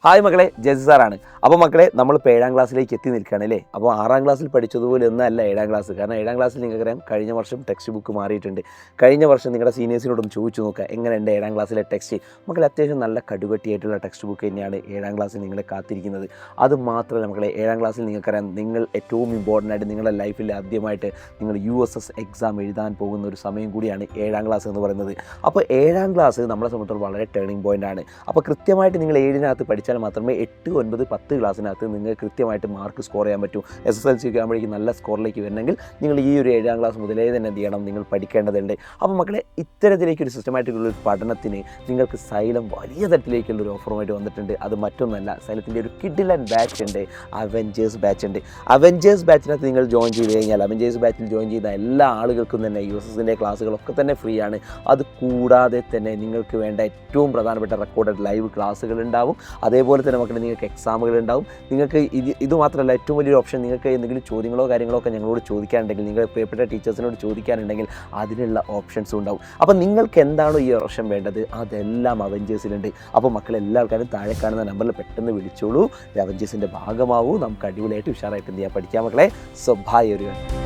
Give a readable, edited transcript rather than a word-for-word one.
Hi മക്കളെ, ജെസി സാറാണ്. അപ്പോൾ മക്കളെ, നമ്മളിപ്പോൾ 7ാം ക്ലാസ്സിലേക്ക് എത്തി നിൽക്കുകയാണ് അല്ലേ. അപ്പോൾ 6ാം ക്ലാസ്സിൽ പഠിച്ചതുപോലെ ഒന്നല്ല 7ാം ക്ലാസ്. കാരണം 7ാം ക്ലാസ്സിൽ നിങ്ങൾക്കറിയാം കഴിഞ്ഞ വർഷം ടെക്സ്റ്റ് ബുക്ക് മാറിയിട്ടുണ്ട്. കഴിഞ്ഞ വർഷം നിങ്ങളുടെ സീനിയേഴ്സിനോടൊന്ന് ചോദിച്ചു നോക്കുക, എങ്ങനെയുണ്ട് 7ാം ക്ലാസ്സിലെ ടെക്സ്റ്റ്. മക്കളെ, അത്യാവശ്യം നല്ല കടുകട്ടിയായിട്ടുള്ള ടെക്സ്റ്റ് ബുക്ക് തന്നെയാണ് 7ാം ക്ലാസ്സിൽ നിങ്ങളെ കാത്തിരിക്കുന്നത്. അത് മാത്രമല്ല മക്കളെ, 7ാം ക്ലാസ്സിൽ നിങ്ങൾക്കറിയാം നിങ്ങൾ ഏറ്റവും ഇമ്പോർട്ടൻ്റ് ആയിട്ട് നിങ്ങളുടെ ലൈഫിൽ ആദ്യമായിട്ട് നിങ്ങൾ USS എക്സാം എഴുതാൻ പോകുന്ന ഒരു സമയം കൂടിയാണ് 7ാം ക്ലാസ് എന്ന് പറയുന്നത്. അപ്പോൾ 7ാം ക്ലാസ് നമ്മളെ സംബന്ധിച്ചിടത്തോളം വളരെ ടേണിംഗ് പോയിൻ്റ് ആണ്. അപ്പോൾ കൃത്യമായിട്ട് നിങ്ങൾ 7-നകത്ത് പഠിച്ചാൽ മാത്രമേ 8, 9, 10 ക്ലാസ്സിനകത്ത് നിങ്ങൾക്ക് കൃത്യമായിട്ട് മാർക്ക് സ്കോർ ചെയ്യാൻ പറ്റൂ. SSLC ഒക്കെ ആകുമ്പോഴേക്കും നല്ല സ്കോറിലേക്ക് വരണമെങ്കിൽ നിങ്ങൾ ഈ ഒരു 7ാം ക്ലാസ് മുതലേ തന്നെ എന്ത് ചെയ്യണം, നിങ്ങൾ പഠിക്കേണ്ടതുണ്ട്. അപ്പോൾ മക്കളെ, ഇത്തരത്തിലേക്കൊരു സിസ്റ്റമാറ്റിക്കുള്ള ഒരു പഠനത്തിന് നിങ്ങൾക്ക് സൈലം വലിയ തരത്തിലേക്കുള്ളൊരു ഓഫറുമായിട്ട് വന്നിട്ടുണ്ട്. അത് മറ്റൊന്നല്ല, സൈലത്തിൻ്റെ ഒരു കിഡിലൻ ബാച്ച് ഉണ്ട്, അവെഞ്ചേഴ്സ് ബാച്ച് ഉണ്ട്. അവെഞ്ചേഴ്സ് ബാച്ചിനകത്ത് നിങ്ങൾ ജോയിൻ ചെയ്ത് കഴിഞ്ഞാൽ, അവെഞ്ചേഴ്സ് ബാച്ചിൽ ജോയിൻ ചെയ്ത എല്ലാ ആളുകൾക്കും തന്നെ USSൻ്റെ ക്ലാസ്സുകളൊക്കെ തന്നെ ഫ്രീ ആണ്. അത് കൂടാതെ തന്നെ നിങ്ങൾക്ക് വേണ്ട ഏറ്റവും പ്രധാനപ്പെട്ട റെക്കോർഡഡ് ലൈവ് ക്ലാസ്സുകൾ ഉണ്ടാവും. അതേപോലെ തന്നെ മക്കളെ, നിങ്ങൾക്ക് എക്സാമുകൾ ഉണ്ടാവും. നിങ്ങൾക്ക് ഇത് മാത്രമല്ല, ഏറ്റവും വലിയൊരു ഓപ്ഷൻ, നിങ്ങൾക്ക് എന്തെങ്കിലും ചോദ്യങ്ങളോ കാര്യങ്ങളോ ഒക്കെ ഞങ്ങളോട് ചോദിക്കാനുണ്ടെങ്കിൽ, നിങ്ങളുടെ പ്രിയപ്പെട്ട ടീച്ചേഴ്സിനോട് ചോദിക്കാനുണ്ടെങ്കിൽ അതിനുള്ള ഓപ്ഷൻസും ഉണ്ടാവും. അപ്പോൾ നിങ്ങൾക്ക് എന്താണോ ഈ വർഷം വേണ്ടത് അതെല്ലാം അവെഞ്ചേഴ്സിലുണ്ട്. അപ്പോൾ മക്കളെ, എല്ലാ ആൾക്കാരും താഴെ കാണുന്ന നമ്പറിൽ പെട്ടെന്ന് വിളിച്ചോളൂ, അവെഞ്ചേഴ്സിൻ്റെ ഭാഗമാവൂ. നമുക്ക് അടിപൊളിയായിട്ട് ഉഷാറായിട്ട് എന്ത് ചെയ്യാം, പഠിക്കാം മക്കളെ. So bye everyone.